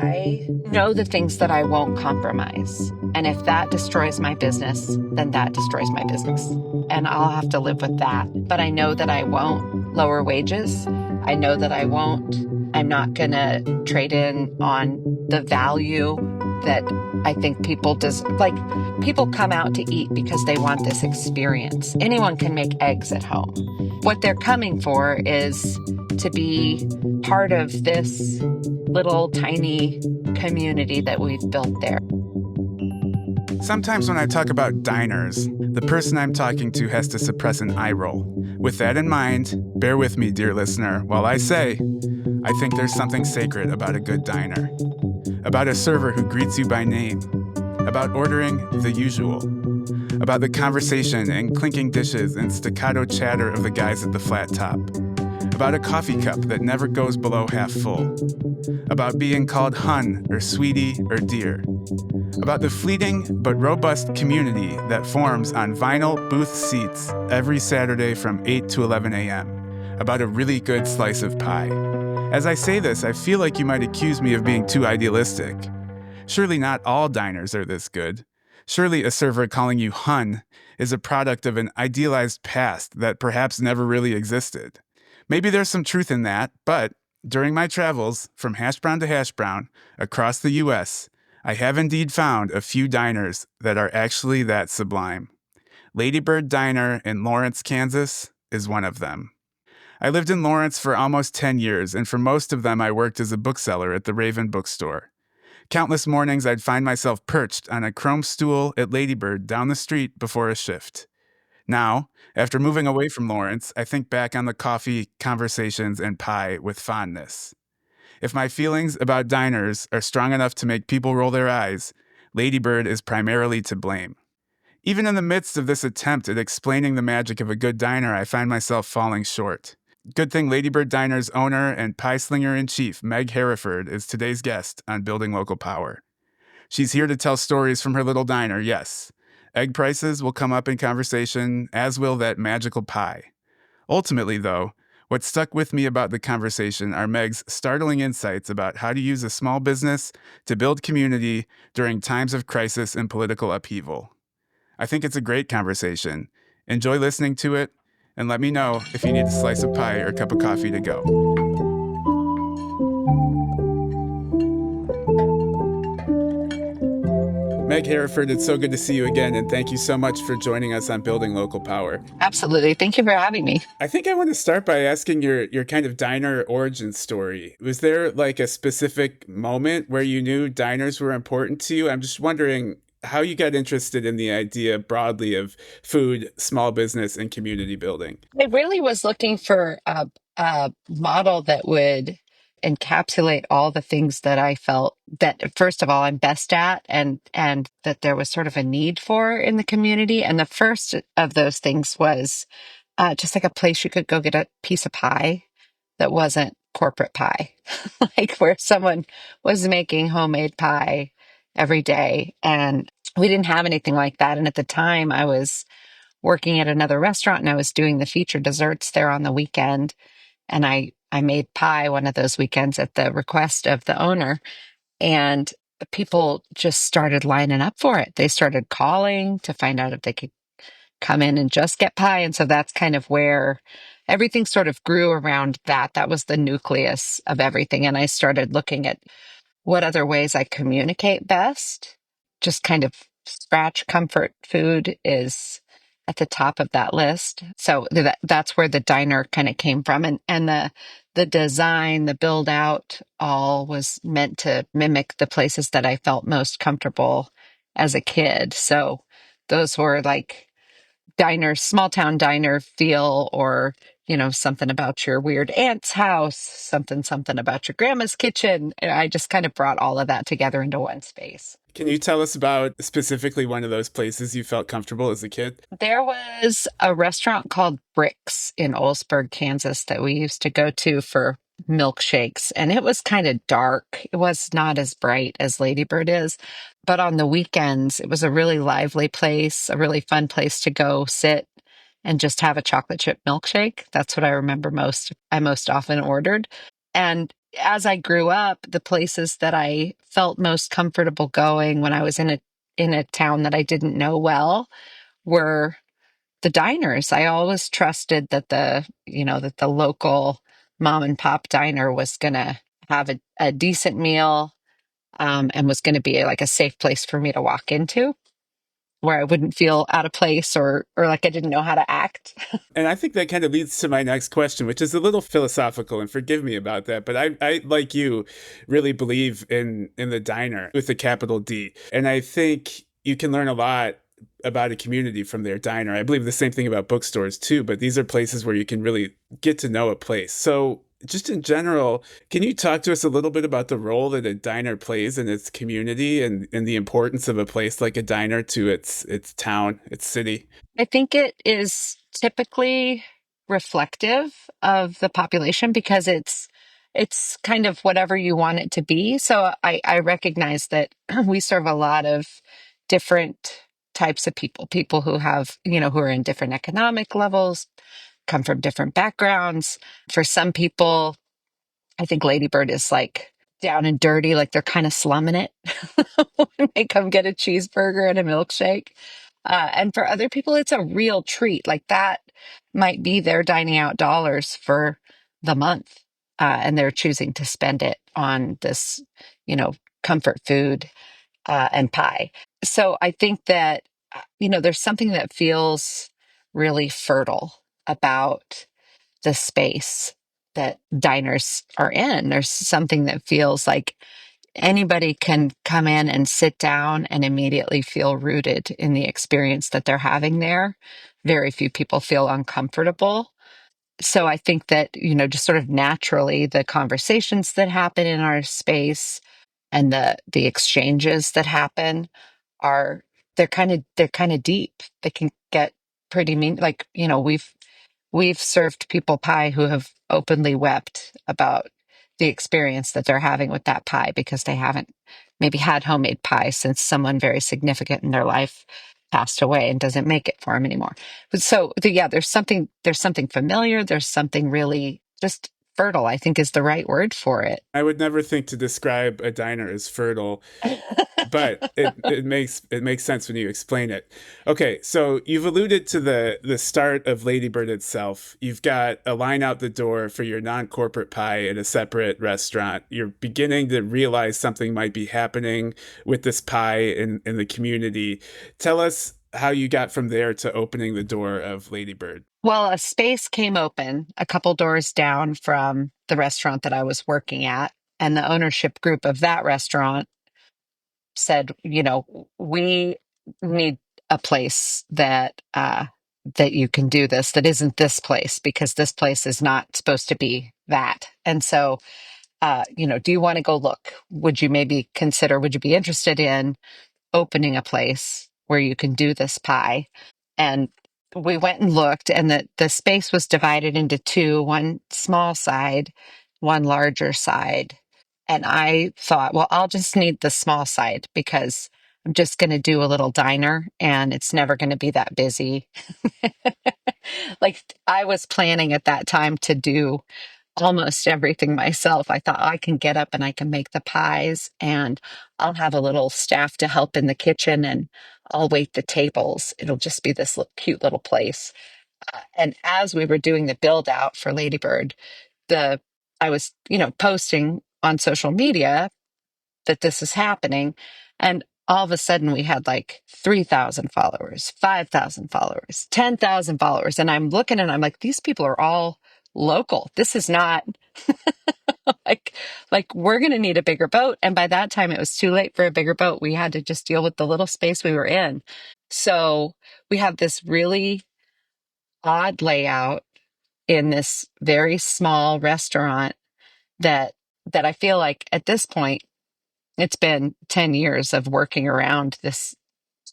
I know the things that I won't compromise. And if that destroys my business, then that destroys my business. And I'll have to live with that. But I know that I won't lower wages. I know that I'm not going to trade in on the value that I think people come out to eat because they want this experience. Anyone can make eggs at home. What they're coming for is to be part of this little tiny community that we've built there. Sometimes when I talk about diners, the person I'm talking to has to suppress an eye roll. With that in mind, bear with me, dear listener, while I say, I think there's something sacred about a good diner. About a server who greets you by name. About ordering the usual. About the conversation and clinking dishes and staccato chatter of the guys at the flat top. About a coffee cup that never goes below half full. About being called hun or sweetie or dear. About the fleeting but robust community that forms on vinyl booth seats every Saturday from 8 to 11 a.m. About a really good slice of pie. As I say this, I feel like you might accuse me of being too idealistic. Surely not all diners are this good. Surely a server calling you hun is a product of an idealized past that perhaps never really existed. Maybe there's some truth in that, but during my travels from hash brown to hash brown across the U.S., I have indeed found a few diners that are actually that sublime. Ladybird Diner in Lawrence, Kansas is one of them. I lived in Lawrence for almost 10 years, and for most of them I worked as a bookseller at the Raven bookstore. Countless mornings I'd find myself perched on a chrome stool at Ladybird down the street before a shift. Now, after moving away from Lawrence, I think back on the coffee, conversations, and pie with fondness. If my feelings about diners are strong enough to make people roll their eyes, Ladybird is primarily to blame. Even in the midst of this attempt at explaining the magic of a good diner, I find myself falling short. Good thing Ladybird Diner's owner and pie slinger-in-chief, Meg Heriford, is today's guest on Building Local Power. She's here to tell stories from her little diner, yes. Egg prices will come up in conversation, as will that magical pie. Ultimately, though, what stuck with me about the conversation are Meg's startling insights about how to use a small business to build community during times of crisis and political upheaval. I think it's a great conversation. Enjoy listening to it, and let me know if you need a slice of pie or a cup of coffee to go. Meg Hereford, it's so good to see you again, and thank you so much for joining us on Building Local Power. Absolutely. Thank you for having me. I think I want to start by asking your kind of diner origin story. Was there like a specific moment where you knew diners were important to you? I'm just wondering how you got interested in the idea broadly of food, small business, and community building. I really was looking for a model that would encapsulate all the things that I felt that, first of all, I'm best at and that there was sort of a need for in the community. And the first of those things was just like a place you could go get a piece of pie that wasn't corporate pie, like where someone was making homemade pie every day. And we didn't have anything like that. And at the time, I was working at another restaurant and I was doing the featured desserts there on the weekend. And I made pie one of those weekends at the request of the owner. And people just started lining up for it. They started calling to find out if they could come in and just get pie. And so that's kind of where everything sort of grew around that. That was the nucleus of everything. And I started looking at what other ways I communicate best. Just kind of scratch comfort food is at the top of that list. So that's where the diner kind of came from. And the design, the build out all was meant to mimic the places that I felt most comfortable as a kid. So those were like diner, small town diner feel, or, something about your weird aunt's house, something about your grandma's kitchen. And I just kind of brought all of that together into one space. Can you tell us about specifically one of those places you felt comfortable as a kid? There was a restaurant called Bricks in Oldsburg, Kansas that we used to go to for milkshakes. And it was kind of dark. It was not as bright as Ladybird is. But on the weekends, it was a really lively place, a really fun place to go sit and just have a chocolate chip milkshake. That's what I remember most. I most often ordered. And as I grew up, the places that I felt most comfortable going when I was in a town that I didn't know well were the diners. I always trusted that that the local mom and pop diner was going to have a decent meal, and was going to be like a safe place for me to walk into where I wouldn't feel out of place or like I didn't know how to act. And I think that kind of leads to my next question, which is a little philosophical, and forgive me about that, but I like you, really believe in the diner with a capital D. And I think you can learn a lot about a community from their diner. I believe the same thing about bookstores too, but these are places where you can really get to know a place. So just in general, can you talk to us a little bit about the role that a diner plays in its community and the importance of a place like a diner to its town, its city? I think it is typically reflective of the population because it's kind of whatever you want it to be. So I recognize that we serve a lot of different types of people, people who have, who are in different economic levels, come from different backgrounds. For some people, I think Ladybird is like down and dirty, like they're kind of slumming it when they come get a cheeseburger and a milkshake. And for other people, it's a real treat. Like that might be their dining out dollars for the month. And they're choosing to spend it on this, you know, comfort food and pie. So I think that, there's something that feels really fertile about the space that diners are in. There's something that feels like anybody can come in and sit down and immediately feel rooted in the experience that they're having there. Very few people feel uncomfortable. So I think that, just sort of naturally the conversations that happen in our space and the exchanges that happen are they're kind of deep. They can get pretty mean. Like, we've served people pie who have openly wept about the experience that they're having with that pie because they haven't maybe had homemade pie since someone very significant in their life passed away and doesn't make it for them anymore. But so yeah, there's something familiar. There's something really just fertile, I think is the right word for it. I would never think to describe a diner as fertile, but it makes sense when you explain it. Okay, so you've alluded to the start of Ladybird itself. You've got a line out the door for your non-corporate pie at a separate restaurant. You're beginning to realize something might be happening with this pie in the community. Tell us how you got from there to opening the door of Ladybird. Well, a space came open a couple doors down from the restaurant that I was working at, and the ownership group of that restaurant said, we need a place that you can do this that isn't this place because this place is not supposed to be that. And so, do you want to go look? Would you be interested in opening a place where you can do this pie? And we went and looked, and the space was divided into two, one small side, one larger side. And I thought, well, I'll just need the small side because I'm just going to do a little diner and it's never going to be that busy. Like I was planning at that time to do almost everything myself. I thought I can get up and I can make the pies and I'll have a little staff to help in the kitchen and I'll wait the tables. It'll just be this cute little place. And as we were doing the build out for Ladybird, the I was, posting on social media that this is happening. And all of a sudden we had like 3,000 followers, 5,000 followers, 10,000 followers. And I'm looking and I'm like, these people are all local. This is not like, we're going to need a bigger boat. And by that time it was too late for a bigger boat. We had to just deal with the little space we were in. So we have this really odd layout in this very small restaurant that that I feel like at this point it's been 10 years of working around this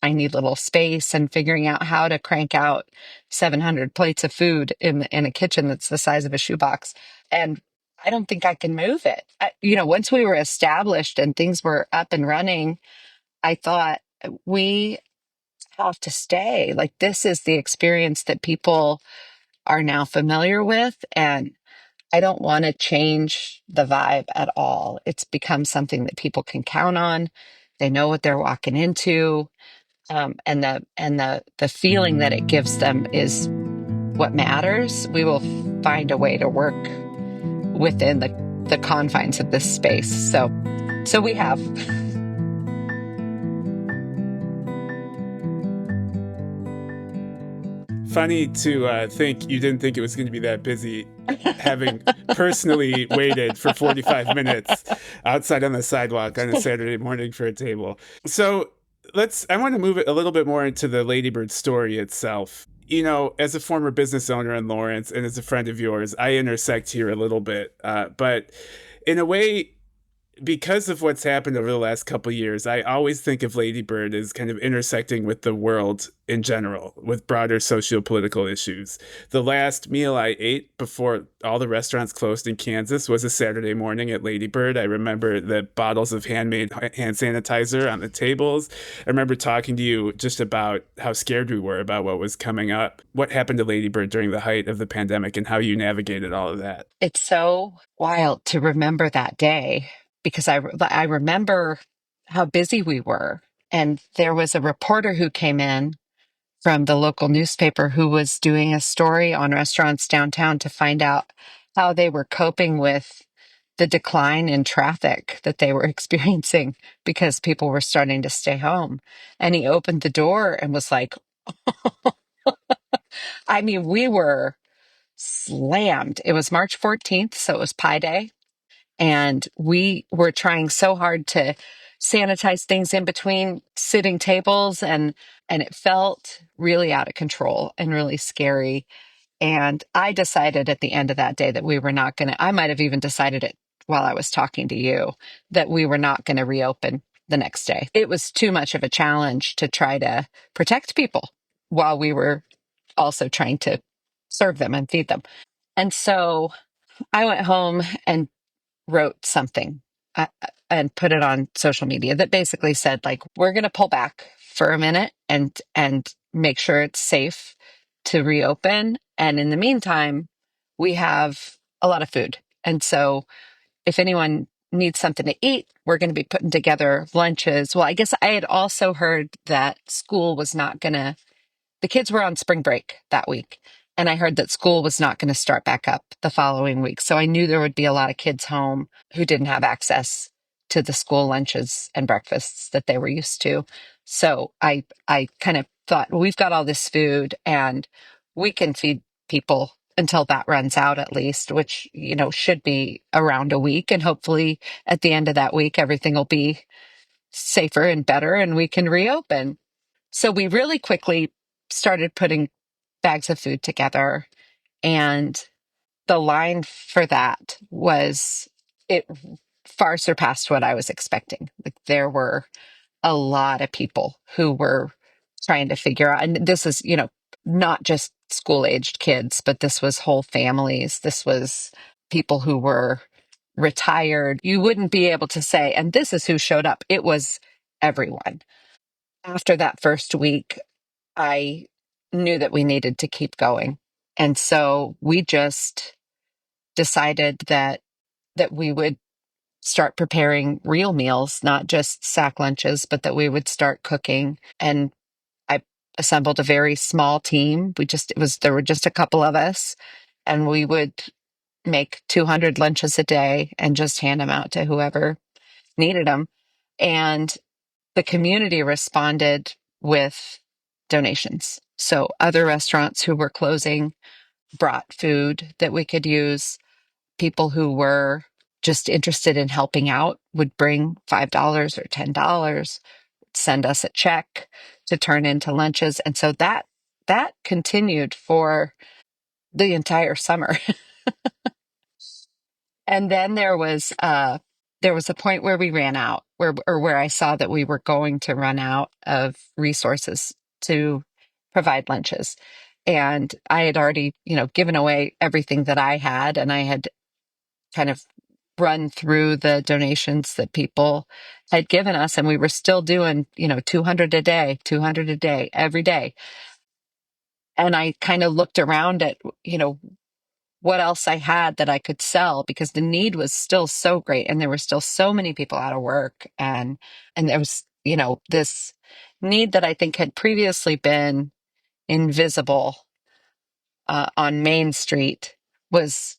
tiny little space and figuring out how to crank out 700 plates of food in a kitchen that's the size of a shoebox. And I don't think I can move it. Once we were established and things were up and running, I thought we have to stay. Like this is the experience that people are now familiar with. And I don't want to change the vibe at all. It's become something that people can count on. They know what they're walking into. And the feeling that it gives them is what matters. We will find a way to work within the confines of this space. So we have. Funny to think you didn't think it was going to be that busy, having personally waited for 45 minutes outside on the sidewalk on a Saturday morning for a table. So I want to move it a little bit more into the Ladybird story itself. You know, as a former business owner in Lawrence and as a friend of yours, I intersect here a little bit. But in a way, because of what's happened over the last couple of years, I always think of Ladybird as kind of intersecting with the world in general, with broader socio-political issues. The last meal I ate before all the restaurants closed in Kansas was a Saturday morning at Ladybird. I remember the bottles of handmade hand sanitizer on the tables. I remember talking to you just about how scared we were about what was coming up. What happened to Ladybird during the height of the pandemic and how you navigated all of that? It's so wild to remember that day because I remember how busy we were. And there was a reporter who came in from the local newspaper who was doing a story on restaurants downtown to find out how they were coping with the decline in traffic that they were experiencing because people were starting to stay home. And he opened the door and was like, I mean, we were slammed. It was March 14th, so it was Pi Day. And we were trying so hard to sanitize things in between sitting tables, and it felt really out of control and really scary. And I decided at the end of that day that we were not going to, I might have even decided it while I was talking to you, that we were not going to reopen the next day. It was too much of a challenge to try to protect people while we were also trying to serve them and feed them. And so I went home and wrote something and put it on social media that basically said, like, we're going to pull back for a minute and make sure it's safe to reopen. And in the meantime, we have a lot of food. And so if anyone needs something to eat, we're going to be putting together lunches. Well, I guess I had also heard that school was not going to, the kids were on spring break that week. And I heard that school was not going to start back up the following week. So I knew there would be a lot of kids home who didn't have access to the school lunches and breakfasts that they were used to. So I kind of thought, well, we've got all this food and we can feed people until that runs out at least, which, you know, should be around a week. And hopefully at the end of that week, everything will be safer and better and we can reopen. So we really quickly started putting bags of food together. And the line for that was, it far surpassed what I was expecting. Like, there were a lot of people who were trying to figure out, and this is, you know, not just school aged kids, but this was whole families. This was people who were retired. You wouldn't be able to say, and this is who showed up. It was everyone. After that first week, I knew that we needed to keep going. And so we just decided that we would start preparing real meals, not just sack lunches, but that we would start cooking. And I assembled a very small team. There were just a couple of us, and we would make 200 lunches a day and just hand them out to whoever needed them. And the community responded with donations. So other restaurants who were closing brought food that we could use. People who were just interested in helping out would bring $5 or $10, send us a check to turn into lunches. And so that continued for the entire summer. And then there was a point where we ran out, where I saw that we were going to run out of resources to provide lunches. And I had already, you know, given away everything that I had, and I had kind of run through the donations that people had given us, and we were still doing, you know, 200 a day, 200 a day, every day. And I kind of looked around at, you know, what else I had that I could sell because the need was still so great and there were still so many people out of work, and there was, this need that I think had previously been invisible on Main Street was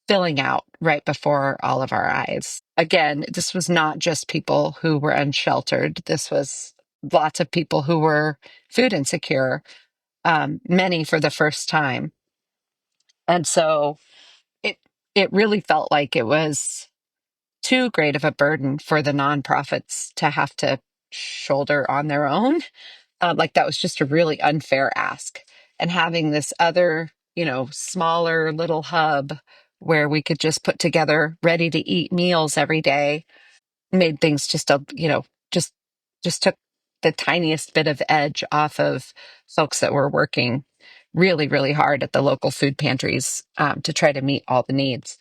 filling out right before all of our eyes. Again, this was not just people who were unsheltered. This was lots of people who were food insecure, many for the first time. And so it it really felt like it was too great of a burden for the nonprofits to have to shoulder on their own. Like that was just a really unfair ask. And having this other, smaller little hub where we could just put together ready to eat meals every day made things just just took the tiniest bit of edge off of folks that were working really, really hard at the local food pantries to try to meet all the needs.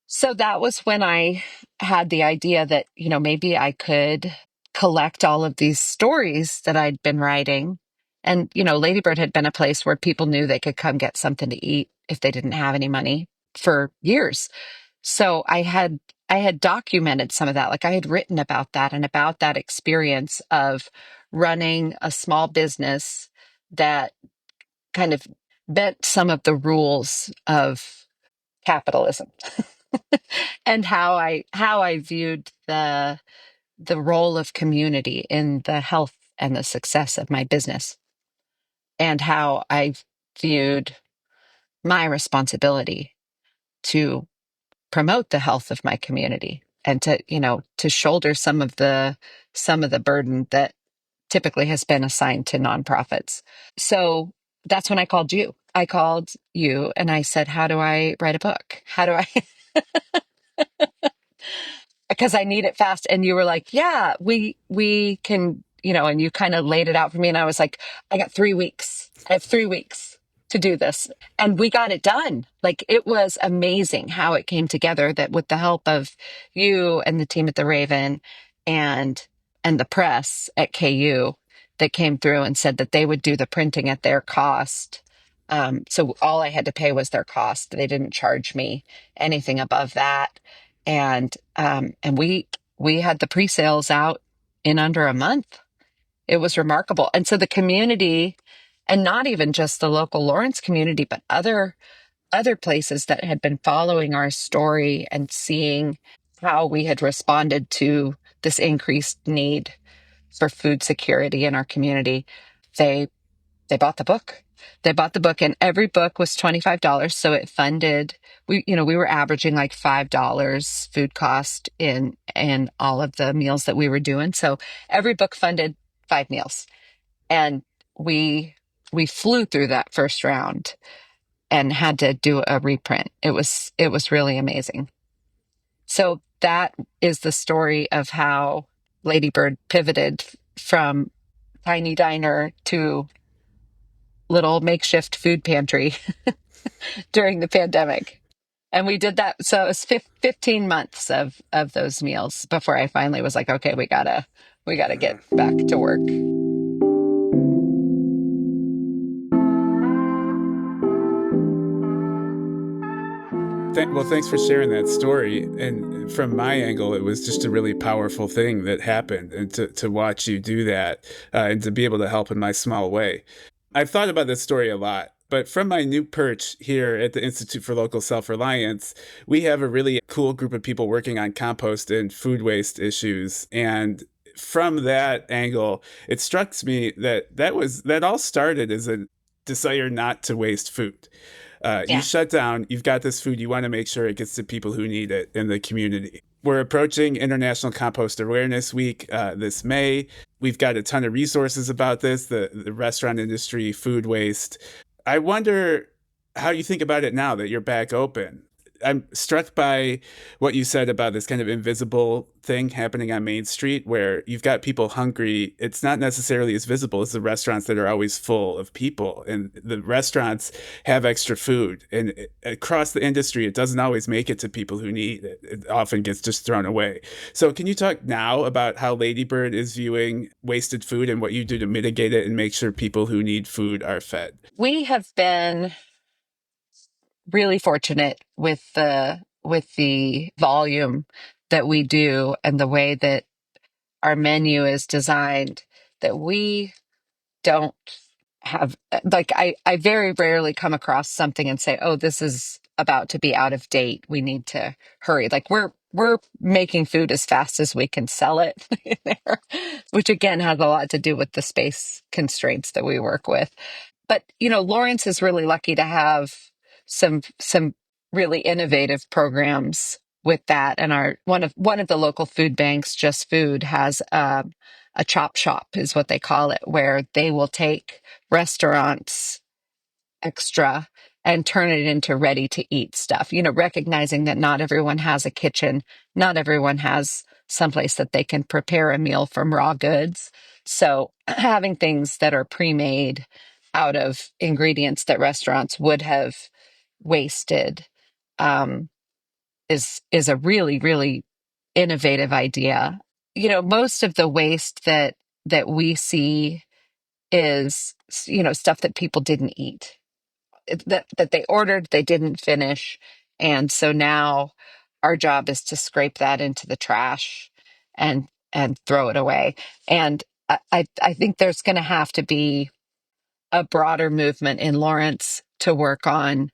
So that was when I had the idea that, maybe I could collect all of these stories that I'd been writing. And, Ladybird had been a place where people knew they could come get something to eat if they didn't have any money for years. So I had documented some of that. Like I had written about that and about that experience of running a small business that kind of bent some of the rules of capitalism and how I viewed the role of community in the health and the success of my business, and how I viewed my responsibility to promote the health of my community and to shoulder some of the burden that typically has been assigned to nonprofits. So that's when I called you. I called you and I said, how do I write a book? How do I because I need it fast. And you were like, yeah, we can, and you kind of laid it out for me. And I was like, I got 3 weeks. I have 3 weeks to do this. And we got it done. Like it was amazing how it came together that with the help of you and the team at the Raven and the press at KU that came through and said that they would do the printing at their cost. So all I had to pay was their cost. They didn't charge me anything above that, and we had the pre-sales out in under a month. It was remarkable. And so the community, and not even just the local Lawrence community, but other places that had been following our story and seeing how we had responded to this increased need for food security in our community, they they bought the book. They bought the book, and every book was $25. So it funded, we were averaging like $5 food cost in all of the meals that we were doing. So every book funded 5 meals. And we flew through that first round and had to do a reprint. It was really amazing. So that is the story of how Ladybird pivoted from tiny diner to little makeshift food pantry during the pandemic. And we did that. So it was 15 months of those meals before I finally was like, okay, we gotta get back to work. Well, thanks for sharing that story. And from my angle, it was just a really powerful thing that happened, and to watch you do that, and to be able to help in my small way. I've thought about this story a lot, but from my new perch here at the Institute for Local Self-Reliance, we have a really cool group of people working on compost and food waste issues. And from that angle, it struck me that all started as a desire not to waste food. You Yeah. shut down, you've got this food, you want to make sure it gets to people who need it in the community. We're approaching International Compost Awareness Week this May. We've got a ton of resources about this, the restaurant industry, food waste. I wonder how you think about it now that you're back open. I'm struck by what you said about this kind of invisible thing happening on Main Street where you've got people hungry. It's not necessarily as visible as the restaurants that are always full of people. And the restaurants have extra food. And across the industry, it doesn't always make it to people who need it. It often gets just thrown away. So, can you talk now about how Ladybird is viewing wasted food and what you do to mitigate it and make sure people who need food are fed? We have been really fortunate with the volume that we do and the way that our menu is designed that we don't have like I very rarely come across something and say, "Oh, this is about to be out of date. We need to hurry." Like we're making food as fast as we can sell it in there, which again has a lot to do with the space constraints that we work with. But Lawrence is really lucky to have some really innovative programs with that. And our one of the local food banks, Just Food, has a chop shop, is what they call it, where they will take restaurants extra and turn it into ready to eat stuff. Recognizing that not everyone has a kitchen, not everyone has someplace that they can prepare a meal from raw goods. So having things that are pre-made out of ingredients that restaurants would have wasted um, is a really, really innovative idea. Most of the waste that we see is stuff that people didn't eat, that they ordered, they didn't finish. And so now our job is to scrape that into the trash and throw it away. And I think there's going to have to be a broader movement in Lawrence to work on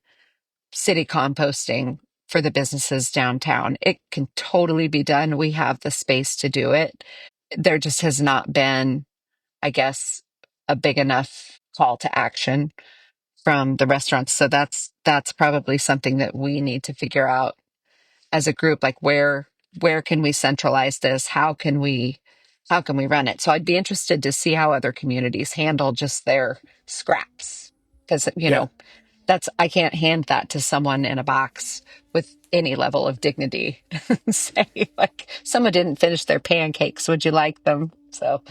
city composting for the businesses downtown. It can totally be done. We have the space to do it. There just has not been, I guess, a big enough call to action from the restaurants. So that's probably something that we need to figure out as a group, like where can we centralize this? How can we run it? So I'd be interested to see how other communities handle just their scraps. Because Yeah. that's I can't hand that to someone in a box with any level of dignity and say, like, someone didn't finish their pancakes. Would you like them? So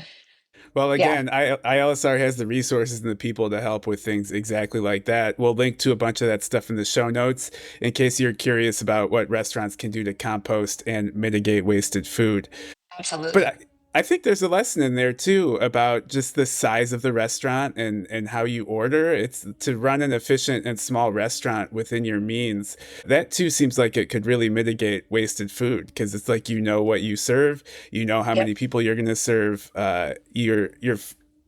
Well, yeah, again, ILSR has the resources and the people to help with things exactly like that. We'll link to a bunch of that stuff in the show notes in case you're curious about what restaurants can do to compost and mitigate wasted food. But absolutely. I think there's a lesson in there too about just the size of the restaurant and how you order. It's to run an efficient and small restaurant within your means. That too seems like it could really mitigate wasted food because it's like you know what you serve, you know how Yep. many people you're going to serve. You're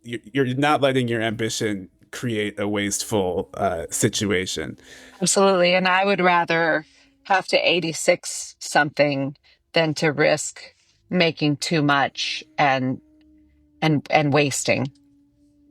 not letting your ambition create a wasteful situation. Absolutely. And I would rather have to 86 something than to risk making too much and wasting.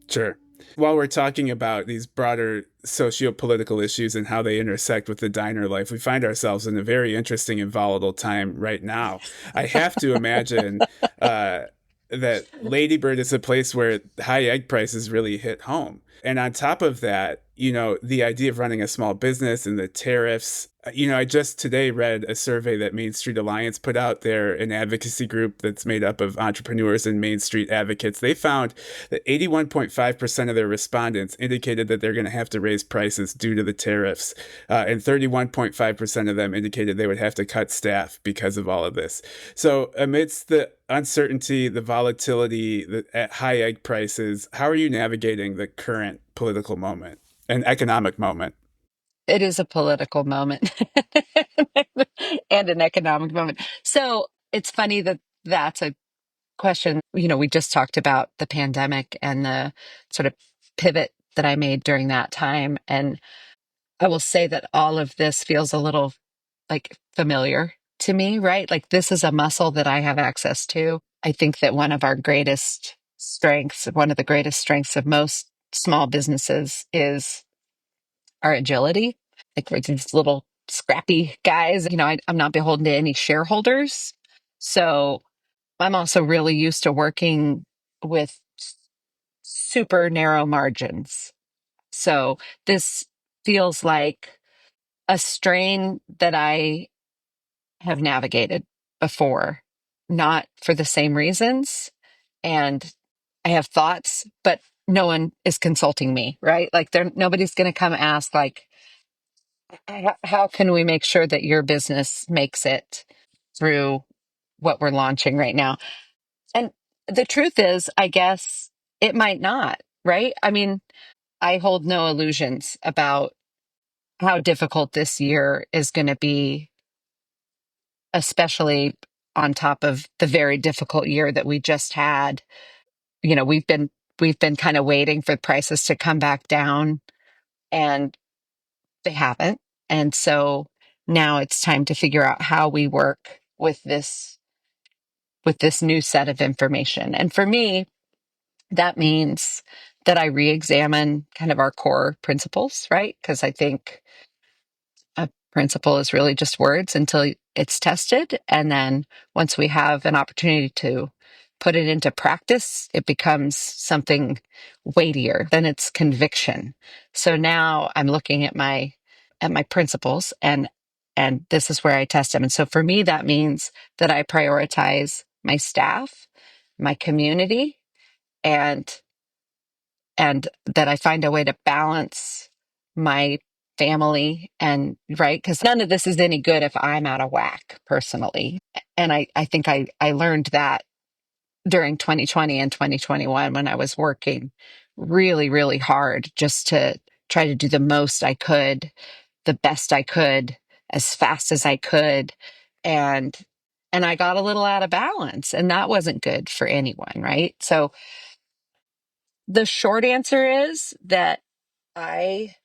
Sure. While we're talking about these broader socio-political issues and how they intersect with the diner life, we find ourselves in a very interesting and volatile time right now. I have to imagine uh, that Ladybird is a place where high egg prices really hit home. And on top of that, the idea of running a small business and the tariffs. I just today read a survey that Main Street Alliance put out there, an advocacy group that's made up of entrepreneurs and Main Street advocates. They found that 81.5% of their respondents indicated that they're going to have to raise prices due to the tariffs. And 31.5% of them indicated they would have to cut staff because of all of this. So, amidst the uncertainty, the volatility, at high egg prices, how are you navigating the current political moment and economic moment? It is a political moment and an economic moment. So it's funny that that's a question. We just talked about the pandemic and the sort of pivot that I made during that time. And I will say that all of this feels a little like familiar to me, right? Like this is a muscle that I have access to. I think that one of the greatest strengths of most small businesses is our agility. Like we're these little scrappy guys. I'm not beholden to any shareholders. So I'm also really used to working with super narrow margins. So this feels like a strain that I have navigated before, not for the same reasons. And I have thoughts, but no one is consulting me, right? Like nobody's going to come ask, like, how can we make sure that your business makes it through what we're launching right now? And the truth is, I guess it might not, right? I mean, I hold no illusions about how difficult this year is going to be, especially on top of the very difficult year that we just had. You know, we've been kind of waiting for prices to come back down, and they haven't. And so now it's time to figure out how we work with this new set of information. And for me, that means that I re-examine kind of our core principles, right? Because I think a principle is really just words until it's tested. And then once we have an opportunity to put it into practice, it becomes something weightier. Then it's conviction. So now I'm looking at my principles, and this is where I test them. And so for me, that means that I prioritize my staff, my community, and that I find a way to balance my family, and right, because none of this is any good if I'm out of whack personally. And I think I learned that during 2020 and 2021 when I was working really, really hard just to try to do the most I could, the best I could, as fast as I could. And I got a little out of balance, and that wasn't good for anyone, right? So the short answer is that I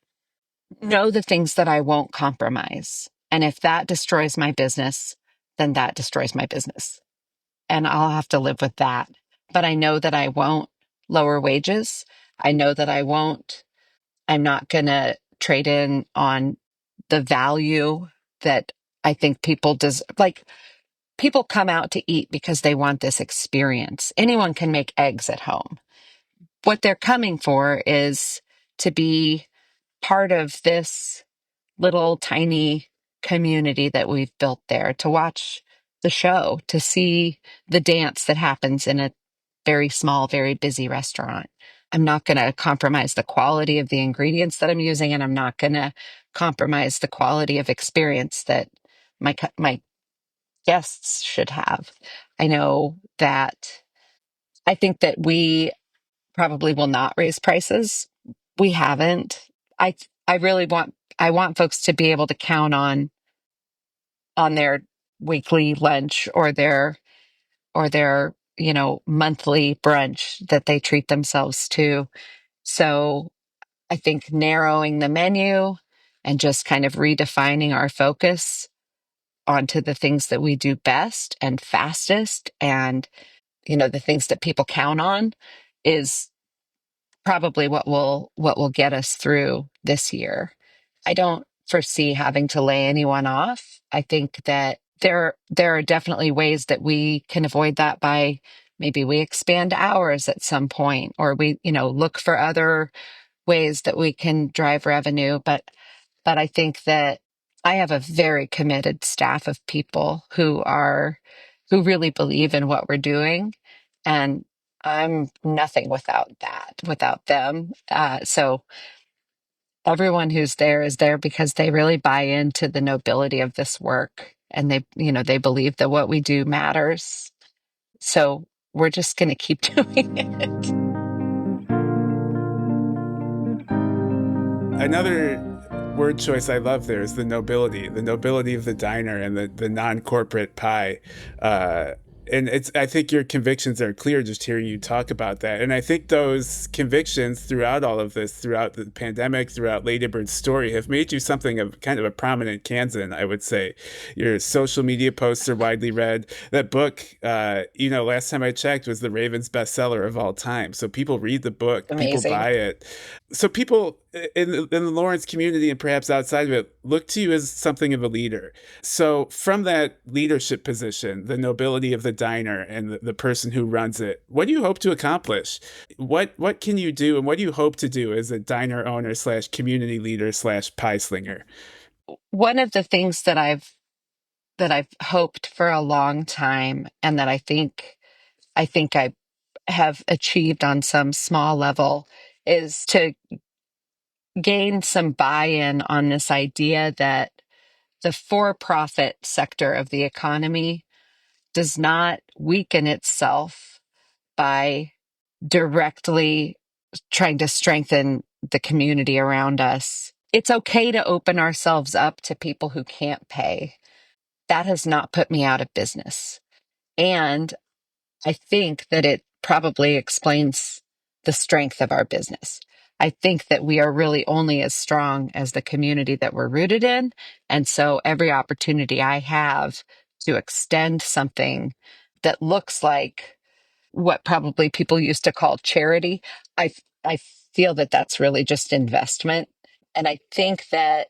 know the things that I won't compromise. And if that destroys my business, then that destroys my business. And I'll have to live with that. But I know that I won't lower wages. I know that I'm not going to trade in on the value that I think people like people come out to eat because they want this experience. Anyone can make eggs at home. What they're coming for is to be part of this little tiny community that we've built there, to watch the show, to see the dance that happens in a very small, very busy restaurant. I'm not going to compromise the quality of the ingredients that I'm using, and I'm not going to compromise the quality of experience that my guests should have. I know that I think that we probably will not raise prices. We haven't. I I really want folks to be able to count on their weekly lunch or their monthly brunch that they treat themselves to. So I think narrowing the menu and just kind of redefining our focus onto the things that we do best and fastest, and the things that people count on, is probably what will get us through this year. I don't foresee having to lay anyone off. I think that there are definitely ways that we can avoid that by maybe we expand hours at some point, or we, look for other ways that we can drive revenue. But I think that I have a very committed staff of people who really believe in what we're doing, and I'm nothing without them. So everyone who's there is there because they really buy into the nobility of this work, and they believe that what we do matters. So we're just going to keep doing it. Another word choice I love there is the nobility of the diner and the non-corporate pie. And I think your convictions are clear just hearing you talk about that. And I think those convictions throughout all of this, throughout the pandemic, throughout Ladybird's story, have made you something of kind of a prominent Kansan, I would say. Your social media posts are widely read. That book, last time I checked, was the Ravens bestseller of all time. So people read the book, people Amazing. buy it. So people in the Lawrence community and perhaps outside of it look to you as something of a leader. So from that leadership position, the nobility of the diner and the person who runs it, what do you hope to accomplish? What can you do, and what do you hope to do as a diner owner slash community leader slash pie slinger? One of the things that I've hoped for a long time, and that I think I have achieved on some small level, is to gain some buy-in on this idea that the for-profit sector of the economy does not weaken itself by directly trying to strengthen the community around us it's okay to open ourselves up to people who can't pay. That has not put me out of business. And I think that it probably explains the strength of our business. I think that we are really only as strong as the community that we're rooted in. And so every opportunity I have to extend something that looks like what probably people used to call charity, I feel that that's really just investment. And I think that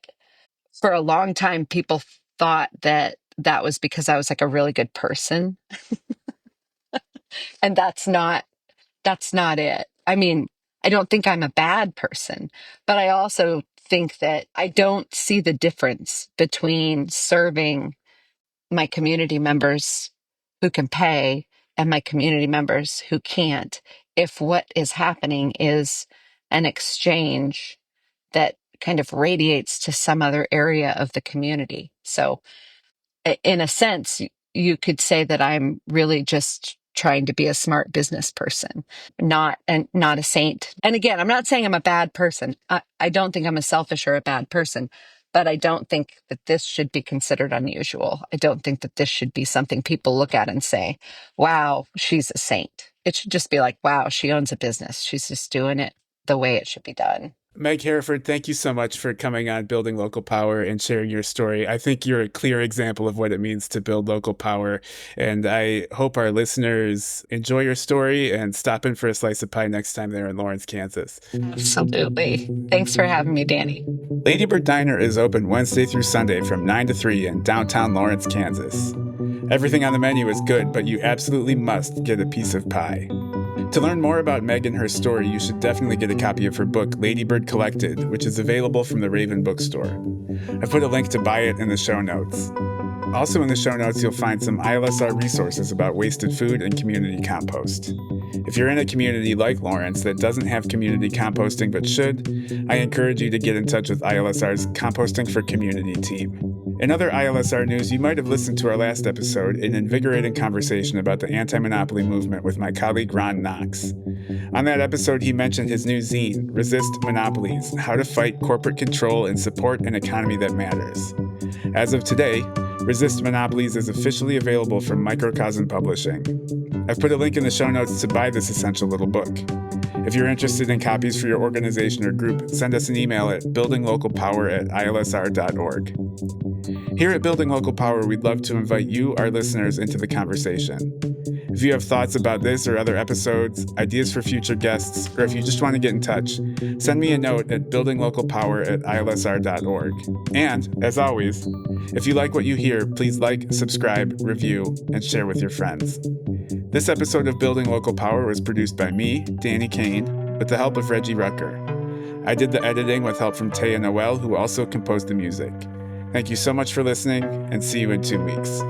for a long time, people thought that that was because I was like a really good person. And that's not it. I mean, I don't think I'm a bad person, but I also think that I don't see the difference between serving my community members who can pay and my community members who can't if what is happening is an exchange that kind of radiates to some other area of the community. So, in a sense, you could say that I'm really just trying to be a smart business person, not a saint. And again, I'm not saying I'm a bad person. I don't think I'm a selfish or a bad person, but I don't think that this should be considered unusual. I don't think that this should be something people look at and say, wow, she's a saint. It should just be like, wow, she owns a business. She's just doing it the way it should be done. Meg Heriford, thank you so much for coming on Building Local Power and sharing your story. I think you're a clear example of what it means to build local power. And I hope our listeners enjoy your story and stop in for a slice of pie next time they're in Lawrence, Kansas. Absolutely. Thanks for having me, Danny. Ladybird Diner is open Wednesday through Sunday from 9 to 3 in downtown Lawrence, Kansas. Everything on the menu is good, but you absolutely must get a piece of pie. To learn more about Meg and her story, you should definitely get a copy of her book, Ladybird Collected, which is available from the Raven Bookstore. I've put a link to buy it in the show notes. Also in the show notes, you'll find some ILSR resources about wasted food and community compost. If you're in a community like Lawrence that doesn't have community composting but should, I encourage you to get in touch with ILSR's Composting for Community team. In other ILSR news, you might have listened to our last episode, an invigorating conversation about the anti-monopoly movement with my colleague Ron Knox. On that episode, he mentioned his new zine, Resist Monopolies: How to Fight Corporate Control and Support an Economy That Matters. As of today, Resist Monopolies is officially available from Microcosm Publishing. I've put a link in the show notes to buy this essential little book. If you're interested in copies for your organization or group, send us an email at buildinglocalpower@ilsr.org. Here at Building Local Power, we'd love to invite you, our listeners, into the conversation. If you have thoughts about this or other episodes, ideas for future guests, or if you just want to get in touch, send me a note at buildinglocalpower@ilsr.org. And, as always, if you like what you hear, please like, subscribe, review, and share with your friends. This episode of Building Local Power was produced by me, Danny Kane, with the help of Reggie Rucker. I did the editing with help from Taya Noel, who also composed the music. Thank you so much for listening, and see you in 2 weeks.